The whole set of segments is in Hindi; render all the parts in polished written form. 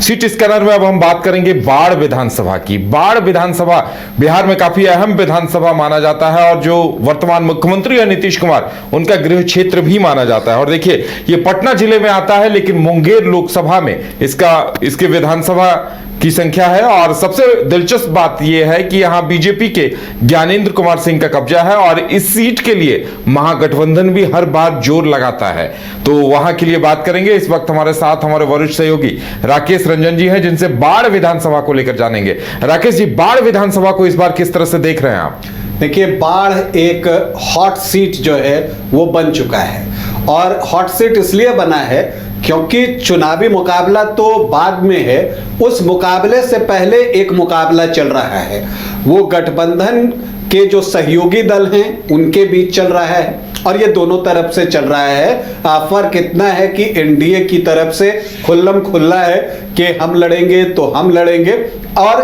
सीटी स्कैनर में अब हम बात करेंगे बाढ़ विधानसभा की। बाढ़ विधानसभा बिहार में काफी अहम विधानसभा माना जाता है और जो वर्तमान मुख्यमंत्री है नीतीश कुमार, उनका गृह क्षेत्र भी माना जाता है। और देखिए, ये पटना जिले में आता है, लेकिन मुंगेर लोकसभा में इसके विधानसभा की संख्या है। और सबसे दिलचस्प बात यह है कि यहां बीजेपी के ज्ञानेंद्र कुमार सिंह का कब्जा है और इस सीट के लिए महागठबंधन भी हर बार जोर लगाता है। तो वहां के लिए बात करेंगे। इस वक्त हमारे साथ हमारे वरिष्ठ सहयोगी राकेश रंजन जी हैं, जिनसे बाढ़ विधानसभा को लेकर जानेंगे। राकेश जी, बाढ़ विधानसभा को इस बार किस तरह से देख रहे हैं आप? देखिए, बाढ़ एक हॉट सीट जो है वो बन चुका है और हॉट सीट इसलिए बना है क्योंकि चुनावी मुकाबला तो बाद में है, उस मुकाबले से पहले एक मुकाबला चल रहा है। वो गठबंधन के जो सहयोगी दल हैं उनके बीच चल रहा है और ये दोनों तरफ से चल रहा है। फर्क इतना है कि एनडीए की तरफ से खुल्लम खुल्ला है कि हम लड़ेंगे तो हम लड़ेंगे, और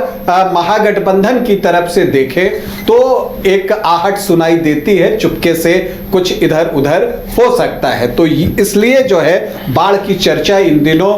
महागठबंधन की तरफ से देखें तो एक आहट सुनाई देती है, चुपके से कुछ इधर उधर हो सकता है। तो इसलिए जो है बाढ़ की चर्चा इन दिनों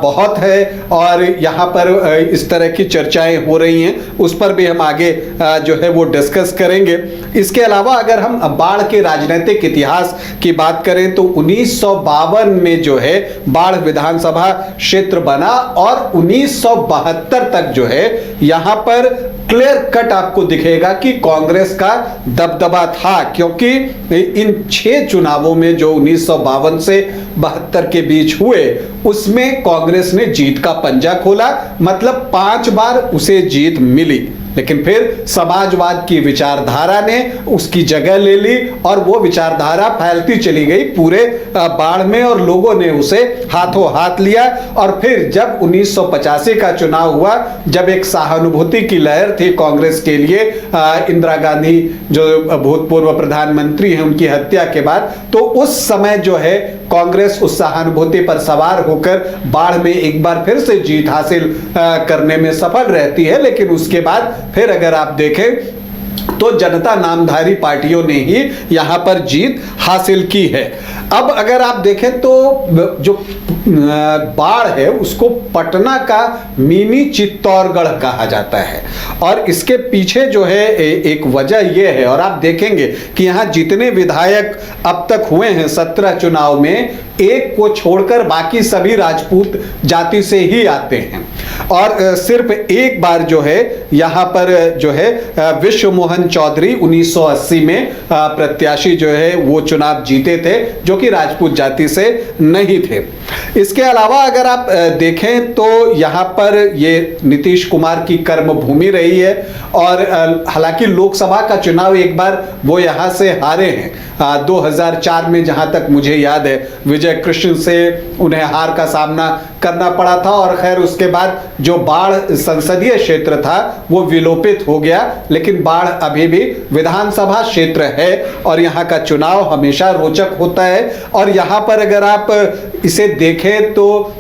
बहुत है और यहाँ पर इस तरह की चर्चाएं हो रही हैं, उस पर भी हम आगे जो है वो डिस्कस करेंगे। इसके अलावा अगर हम बाढ़ के राजनीतिक इतिहास की बात करें तो 1952 में जो है बाढ़ विधानसभा क्षेत्र बना और 1972 तक जो है यहां पर क्लियर कट आपको दिखेगा कि कांग्रेस का दबदबा था, क्योंकि इन 6 चुनावों में जो 1952 से 72 के बीच हुए उसमें कांग्रेस ने जीत का पंजा खोला, मतलब 5 बार उसे जीत मिली। लेकिन फिर समाजवाद की विचारधारा ने उसकी जगह ले ली और वो विचारधारा फैलती चली गई पूरे बाढ़ में और लोगों ने उसे हाथों हाथ लिया। और फिर जब 1985 का चुनाव हुआ, जब एक सहानुभूति की लहर थी कांग्रेस के लिए, इंदिरा गांधी जो भूतपूर्व प्रधानमंत्री हैं उनकी हत्या के बाद, तो उस समय जो है कांग्रेस उस सहानुभूति पर सवार होकर बाढ़ में एक बार फिर से जीत हासिल करने में सफल रहती है। लेकिन उसके बाद फिर अगर आप देखें तो जनता नामधारी पार्टियों ने ही यहां पर जीत हासिल की है। अब अगर आप देखें तो जो बाढ़ है उसको पटना का मिनी चित्तौड़गढ़ कहा जाता है और इसके पीछे जो है एक वजह यह है, और आप देखेंगे कि यहां जितने विधायक अब तक हुए हैं 17 चुनाव में, एक को छोड़कर बाकी सभी राजपूत जाति से ही आते हैं। और सिर्फ एक बार जो है यहां पर जो है विश्व मोहन चौधरी 1980 में प्रत्याशी जो है वो चुनाव जीते थे, जो कि राजपूत जाति से नहीं थे। इसके अलावा अगर आप देखें तो यहां पर ये नीतीश कुमार की कर्म भूमि रही है और हालांकि लोकसभा का चुनाव एक बार वो यहां से हारे हैं 2004 में, जहां तक मुझे याद है विजय कृष्ण से उन्हें हार का सामना करना पड़ा था। और खैर उसके बाद जो बाढ़ संसदीय क्षेत्र था वो विलोपित हो गया, लेकिन बाढ़ अभी भी विधानसभा क्षेत्र है और यहाँ का चुनाव हमेशा रोचक होता है। और यहाँ पर अगर आप इसे देखें तो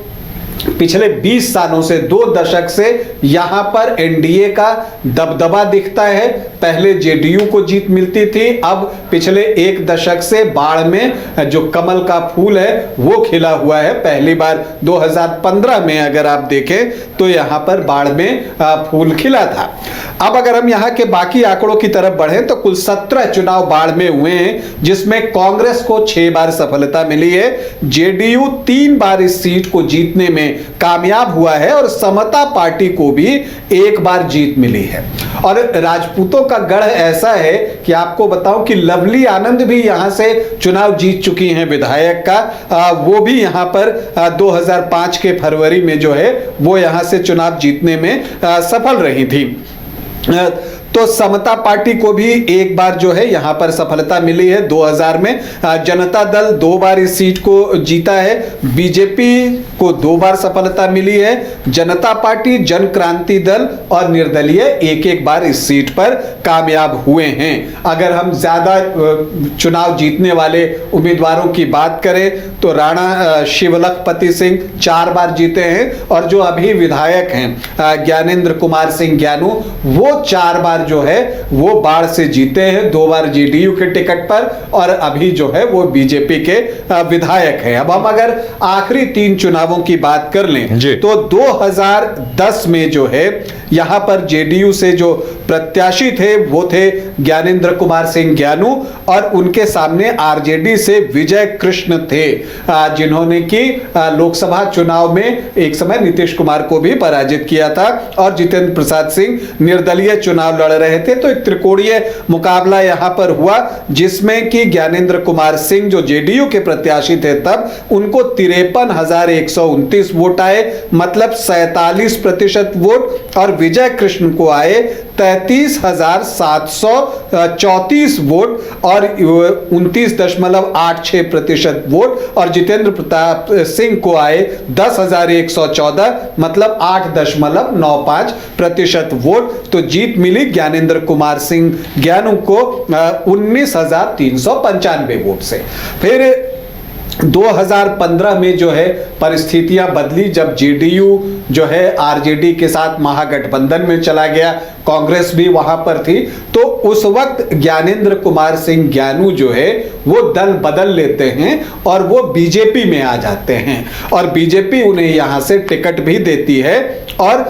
पिछले 20 सालों से 2 दशक से यहां पर एनडीए का दबदबा दिखता है। पहले जेडीयू को जीत मिलती थी, अब पिछले 1 दशक से बाढ़ में जो कमल का फूल है वो खिला हुआ है। पहली बार 2015 में अगर आप देखें तो यहां पर बाढ़ में फूल खिला था। अब अगर हम यहां के बाकी आंकड़ों की तरफ बढ़ें तो कुल 17 चुनाव बाढ़ में हुए हैं, जिसमें कांग्रेस को 6 बार सफलता मिली है, जेडीयू 3 बार इस सीट को जीतने में कामयाब हुआ है और समता पार्टी को भी 1 बार जीत मिली है। और राजपूतों का गढ़ ऐसा है कि आपको बताऊं कि लवली आनंद भी यहां से चुनाव जीत चुकी हैं विधायक का, वो भी यहां पर 2005 के फरवरी में जो है वो यहां से चुनाव जीतने में सफल रही थी। तो समता पार्टी को भी 1 बार जो है यहां पर सफलता मिली है 2000 में। जनता दल 2 बार इस सीट को जीता है, बीजेपी को 2 बार सफलता मिली है, जनता पार्टी, जन क्रांति दल और निर्दलीय 1-1 बार इस सीट पर कामयाब हुए हैं। अगर हम ज्यादा चुनाव जीतने वाले उम्मीदवारों की बात करें तो राणा शिवलखपति सिंह 4 बार जीते हैं और जो अभी विधायक हैं ज्ञानेंद्र कुमार सिंह ज्ञानू, वो 4 बार कुमार जो है वो बाढ़ से जीते हैं, 2 बार जेडीयू के टिकट पर, और अभी जो है वो बीजेपी के विधायक हैं। अब हम अगर आखिरी 3 चुनावों की बात कर लें तो 2010 में जो है यहां पर जेडीयू से जो प्रत्याशी थे वो थे ज्ञानेंद्र कुमार सिंह ज्ञानू, और उनके सामने आरजेडी से विजय कृष्ण थे, जिन्होंने कि लोकसभा चुनाव में एक समय नीतीश कुमार को भी पराजित किया था, और जितेंद्र प्रसाद सिंह निर्दलीय चुनाव लड़ रहे थे। तो एक त्रिकोणीय मुकाबला यहां पर हुआ, जिसमें कि ज्ञानेंद्र कुमार सिंह जो जेडीयू के प्रत्याशी थे तब, उनको 53,129 वोट आए, मतलब 47% वोट, और विजय कृष्ण को आए 33,734 वोट और 29.86% वोट, और जितेंद्र प्रताप सिंह को आए 10,114, मतलब 8.95% वोट। तो जीत मिली ज्ञानेंद्र कुमार सिंह ज्ञानू को 19,395 वोट से। फिर 2015 में जो है परिस्थितियां बदली, जब जेडीयू जो है आरजेडी के साथ महागठबंधन में चला गया, कांग्रेस भी वहां पर थी, तो उस वक्त ज्ञानेंद्र कुमार सिंह ज्ञानू जो है वो दल बदल लेते हैं और वो बीजेपी में आ जाते हैं, और बीजेपी उन्हें यहां से टिकट भी देती है, और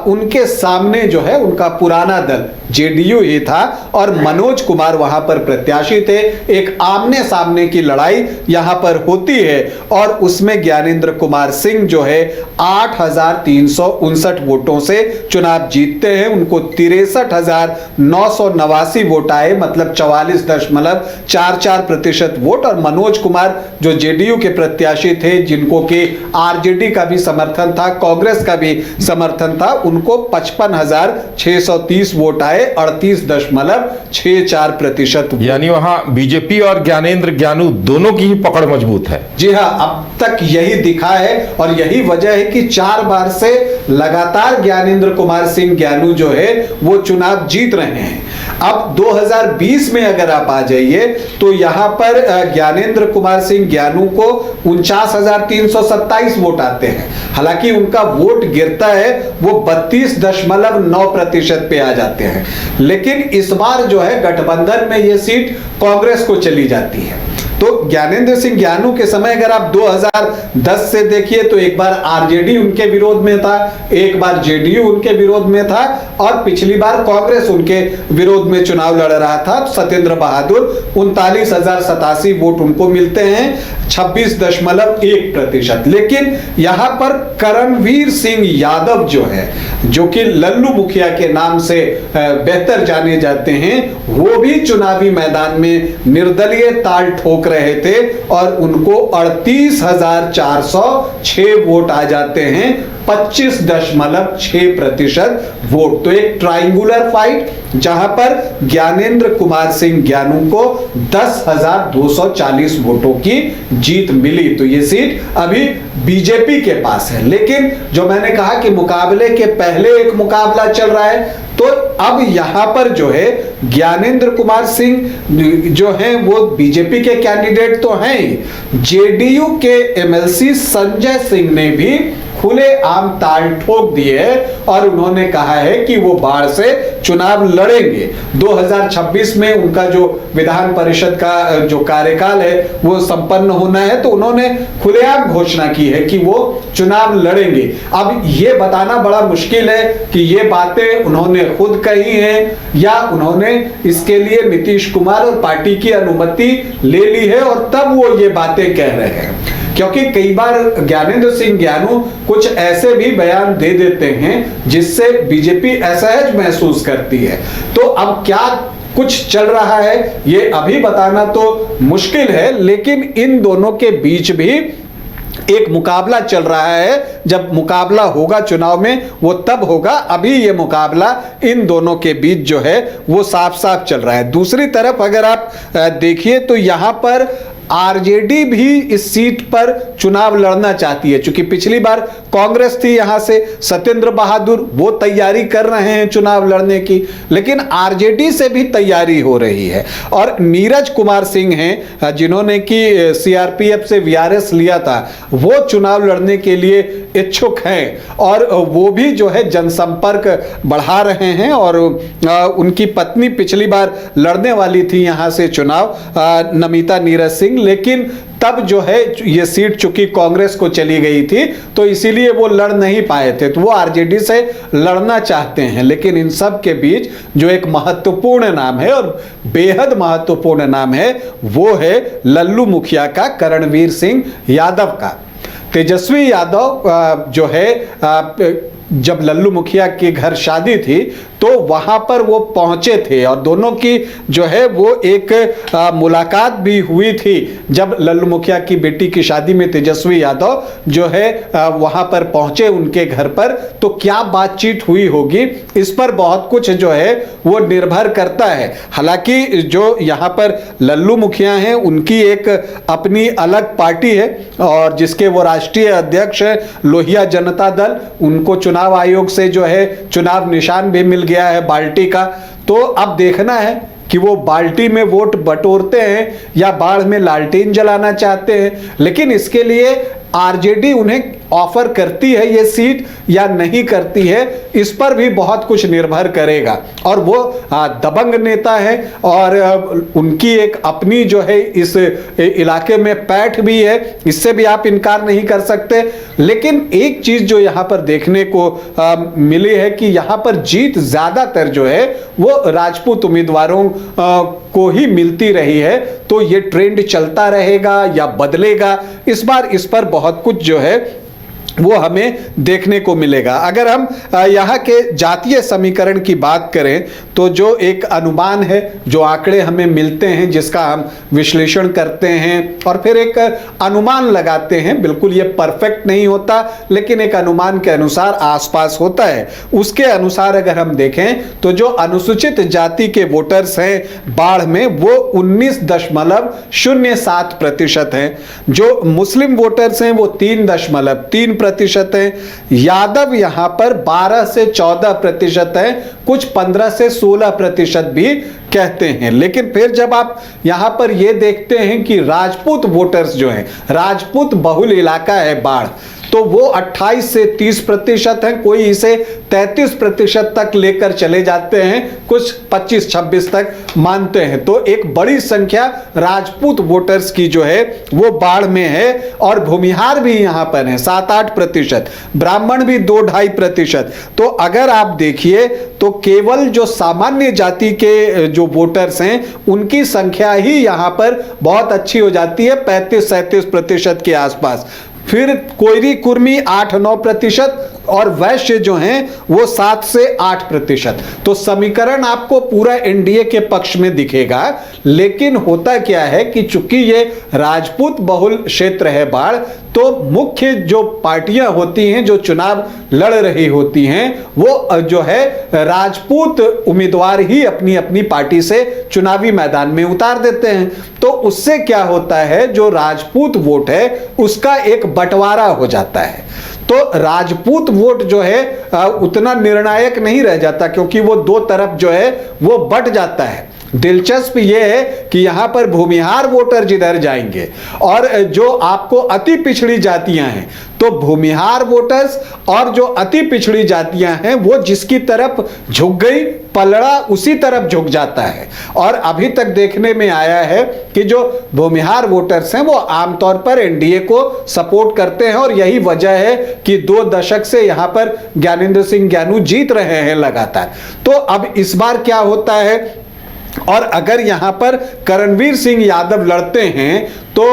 उनके सामने जो है उनका पुराना दल जेडीयू ही था, और मनोज कुमार वहां पर प्रत्याशी थे। एक आमने सामने की लड़ाई यहां पर होती है, और उसमें ज्ञानेंद्र कुमार सिंह जो है 8,359 वोटों से चुनाव जीतते हैं। उनको 63,989 वोट आए, मतलब 44.44% वोट, और मनोज कुमार जो जेडीयू के प्रत्याशी थे, जिनको कि आरजेडी का भी समर्थन था, कांग्रेस का भी समर्थन था, उनको 55,630 वोट आए, 38.64%। यानी वहां बीजेपी और ज्ञानेंद्र ज्ञानू दोनों की ही पकड़ मजबूत है। जी हां, अब तक यही दिखा है, और यही वजह है कि 4 बार से लगातार ज्ञानेंद्र कुमार सिंह ज्ञानू जो है वो चुनाव जीत रहे हैं। अब 2020 में अगर आप आ जाइए तो यहां पर ज्ञानेंद्र कुमार सिंह ज्ञानू को 49,327 वोट आते हैं। हालांकि उनका वोट गिरता है, वो 32.9% पे आ जाते हैं, लेकिन इस बार जो है गठबंधन में ये सीट कांग्रेस को चली जाती है। तो ज्ञानेंद्र सिंह ज्ञानू के समय अगर आप 2010 से देखिए तो एक बार आरजेडी उनके विरोध में था, एक बार जेडीयू उनके विरोध में था, और पिछली बार कांग्रेस उनके विरोध में चुनाव लड़ रहा था। सत्येंद्र बहादुर 39,087 वोट उनको मिलते हैं, 26.1%। लेकिन यहां पर करणवीर सिंह यादव जो है, जो कि लल्लू मुखिया के नाम से बेहतर जाने जाते हैं, वो भी चुनावी मैदान में निर्दलीय ताल ठोक रहे थे, और उनको 38,406 वोट आ जाते हैं, 25.6% वोट। तो एक ट्रायंगुलर फाइट, जहां पर ज्ञानेंद्र कुमार सिंह ज्ञानू को 10,240 वोटों की जीत मिली। तो ये सीट अभी बीजेपी के पास है। लेकिन जो मैंने कहा कि मुकाबले के पहले एक मुकाबला चल रहा है, तो अब यहां पर जो है ज्ञानेंद्र कुमार सिंह जो हैं वो बीजेपी के कैंडिडेट तो हैं ही, जेडीयू के एमएलसी संजय सिंह ने भी खुले आम ताल ठोक दिए है, और उन्होंने कहा है कि वो बाढ़ से चुनाव लड़ेंगे। 2026 में उनका जो विधान परिषद का जो कार्यकाल है वो संपन्न होना है, तो उन्होंने खुलेआम घोषणा की है कि वो चुनाव लड़ेंगे। अब ये बताना बड़ा मुश्किल है कि ये बातें उन्होंने खुद कही हैं या उन्होंने इसके लिए नीतीश कुमार और पार्टी की अनुमति ले ली है और तब वो ये बातें कह रहे हैं, क्योंकि कई बार ज्ञानेंद्र सिंह ज्ञानू कुछ ऐसे भी बयान दे देते हैं जिससे बीजेपी असहज महसूस करती है। तो अब क्या कुछ चल रहा है ये अभी बताना तो मुश्किल है, लेकिन इन दोनों के बीच भी एक मुकाबला चल रहा है। जब मुकाबला होगा चुनाव में वो तब होगा, अभी ये मुकाबला इन दोनों के बीच जो है वो साफ साफ चल रहा है। दूसरी तरफ अगर आप देखिए तो यहां पर आरजेडी भी इस सीट पर चुनाव लड़ना चाहती है, क्योंकि पिछली बार कांग्रेस थी यहां से, सत्येंद्र बहादुर वो तैयारी कर रहे हैं चुनाव लड़ने की, लेकिन आरजेडी से भी तैयारी हो रही है। और नीरज कुमार सिंह हैं जिन्होंने कि सीआरपीएफ से वीआरएस लिया था, वो चुनाव लड़ने के लिए इच्छुक हैं और वो भी जो है जनसंपर्क बढ़ा रहे हैं। और उनकी पत्नी पिछली बार लड़ने वाली थी यहां से चुनाव, नमिता नीरज सिंह, लेकिन तब जो है ये सीट चूंकि कांग्रेस को चली गई थी तो इसीलिए वो लड़ नहीं पाए थे, तो वो आरजेडी से लड़ना चाहते हैं। लेकिन इन सब के बीच जो एक महत्वपूर्ण नाम है और बेहद महत्वपूर्ण नाम है वो है लल्लू मुखिया का, करणवीर सिंह यादव का। तेजस्वी यादव जो है जब लल्लू मुखिया के घर शादी थी तो वहां पर वो पहुंचे थे और दोनों की जो है वो एक मुलाकात भी हुई थी। जब लल्लू मुखिया की बेटी की शादी में तेजस्वी यादव जो है वहां पर पहुंचे उनके घर पर, तो क्या बातचीत हुई होगी इस पर बहुत कुछ जो है वो निर्भर करता है। हालांकि जो यहाँ पर लल्लू मुखिया हैं उनकी एक अपनी अलग पार्टी है और जिसके वो राष्ट्रीय अध्यक्ष है लोहिया जनता दल, उनको चुनाव आयोग से जो है चुनाव निशान भी मिल गया है बाल्टी का। तो अब देखना है कि वो बाल्टी में वोट बटोरते हैं या बाढ़ में लालटेन जलाना चाहते हैं, लेकिन इसके लिए आरजेडी उन्हें ऑफर करती है ये सीट या नहीं करती है, इस पर भी बहुत कुछ निर्भर करेगा। और वो दबंग नेता है और उनकी एक अपनी जो है इस इलाके में पैठ भी है, इससे भी आप इनकार नहीं कर सकते। लेकिन एक चीज जो यहाँ पर देखने को मिली है कि यहाँ पर जीत ज्यादातर जो है वो राजपूत उम्मीदवारों को ही मिलती रही है। तो ये ट्रेंड चलता रहेगा या बदलेगा, इस बार इस पर बहुत कुछ जो है वो हमें देखने को मिलेगा। अगर हम यहाँ के जातीय समीकरण की बात करें तो जो एक अनुमान है, जो आंकड़े हमें मिलते हैं जिसका हम विश्लेषण करते हैं और फिर एक अनुमान लगाते हैं, बिल्कुल ये परफेक्ट नहीं होता लेकिन एक अनुमान के अनुसार आसपास होता है। उसके अनुसार अगर हम देखें तो जो अनुसूचित जाति के वोटर्स हैं बाढ़ में वो 19.07% हैं, जो मुस्लिम वोटर्स हैं वो 3.3% है, यादव यहां पर 12 से 14% है, कुछ 15 से 16% भी कहते हैं। लेकिन फिर जब आप यहां पर यह देखते हैं कि राजपूत वोटर्स जो हैं, राजपूत बहुल इलाका है बाढ़, तो वो 28 से 30% हैं, कोई इसे 33% तक लेकर चले जाते हैं, कुछ 25-26 तक मानते हैं। तो एक बड़ी संख्या राजपूत वोटर्स की जो है वो बाढ़ में है और भूमिहार भी यहां पर है 7-8%, ब्राह्मण भी 2-2.5%। तो अगर आप देखिए तो केवल जो सामान्य जाति के जो वोटर्स हैं उनकी संख्या ही यहां पर बहुत अच्छी हो जाती है 35-37% के आसपास। फिर कोयरी कुर्मी 8-9% और वैश्य जो हैं वो 7 से 8%। तो समीकरण आपको पूरा एनडीए के पक्ष में दिखेगा। लेकिन होता क्या है कि चूंकि ये राजपूत बहुल क्षेत्र है बाढ़, तो मुख्य जो पार्टियां होती हैं जो चुनाव लड़ रही होती हैं वो जो है राजपूत उम्मीदवार ही अपनी अपनी पार्टी से चुनावी मैदान में उतार देते हैं। तो उससे क्या होता है, जो राजपूत वोट है उसका एक बंटवारा हो जाता है। तो राजपूत वोट जो है उतना निर्णायक नहीं रह जाता, क्योंकि वो दो तरफ जो है वो बट जाता है। दिलचस्प यह है कि यहां पर भूमिहार वोटर जिधर जाएंगे और जो आपको अति पिछड़ी जातियां हैं, तो भूमिहार वोटर्स और जो अति पिछड़ी जातियां हैं वो जिसकी तरफ झुक गई पलड़ा उसी तरफ झुक जाता है। और अभी तक देखने में आया है कि जो भूमिहार वोटर्स हैं वो आमतौर पर एनडीए को सपोर्ट करते हैं और यही वजह है कि 2 दशक से यहां पर ज्ञानेंद्र सिंह ज्ञानू जीत रहे हैं लगातार। तो अब इस बार क्या होता है, और अगर यहां पर करणवीर सिंह यादव लड़ते हैं तो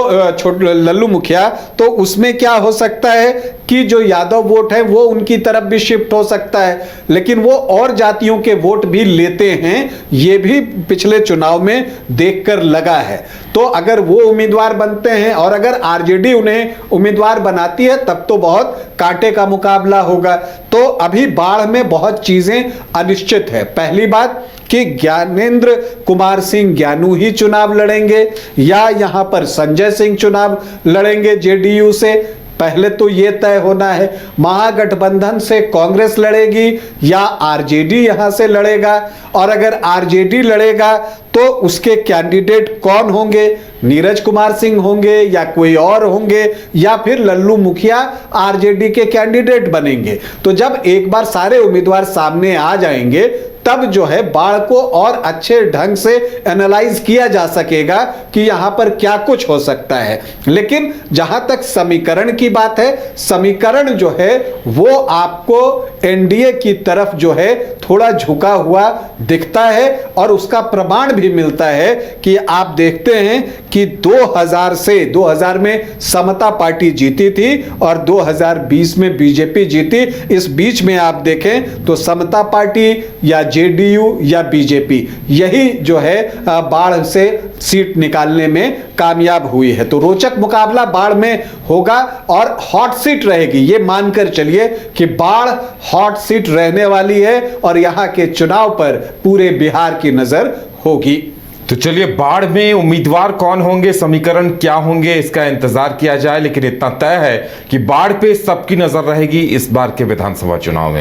लल्लू मुखिया, तो उसमें क्या हो सकता है कि जो यादव वोट है वो उनकी तरफ भी शिफ्ट हो सकता है, लेकिन वो और जातियों के वोट भी लेते हैं, ये भी पिछले चुनाव में देखकर लगा है। तो अगर वो उम्मीदवार बनते हैं और अगर आरजेडी उन्हें उम्मीदवार बनाती है तब तो बहुत कांटे का मुकाबला होगा। तो अभी बाढ़ में बहुत चीजें अनिश्चित है। पहली बात कि ज्ञानेंद्र कुमार सिंह ज्ञानू ही चुनाव लड़ेंगे या यहां पर संजय सिंह चुनाव लड़ेंगे जेडीयू से, पहले तो ये तय होना है। महागठबंधन से कांग्रेस लड़ेगी या आरजेडी यहां से लड़ेगा, और अगर आरजेडी लड़ेगा तो उसके कैंडिडेट कौन होंगे, नीरज कुमार सिंह होंगे या कोई और होंगे, या फिर लल्लू मुखिया आरजेडी के कैंडिडेट बनेंगे। तो जब एक बार सारे उम्मीदवार सामने आ जाएंगे तब जो है बाढ़ को और अच्छे ढंग से एनालाइज किया जा सकेगा कि यहां पर क्या कुछ हो सकता है। लेकिन जहां तक समीकरण की बात है, समीकरण जो है वो आपको एनडीए की तरफ जो है थोड़ा झुका हुआ दिखता है, और उसका प्रमाण भी मिलता है कि आप देखते हैं कि 2000 में समता पार्टी जीती थी और 2020 में बीजेपी जीती। इस बीच में आप देखें तो समता पार्टी या जेडीयू या बीजेपी यही जो है बाढ़ से सीट निकालने में कामयाब हुई है। तो रोचक मुकाबला बाढ़ में होगा और हॉट सीट रहेगी, ये मानकर चलिए कि बाढ़ हॉट सीट रहने वाली है और यहां के चुनाव पर पूरे बिहार की नजर होगी। तो चलिए, बाढ़ में उम्मीदवार कौन होंगे, समीकरण क्या होंगे, इसका इंतजार किया जाए। लेकिन इतना तय है कि बाढ़ पे सबकी नजर रहेगी इस बार के विधानसभा चुनाव में।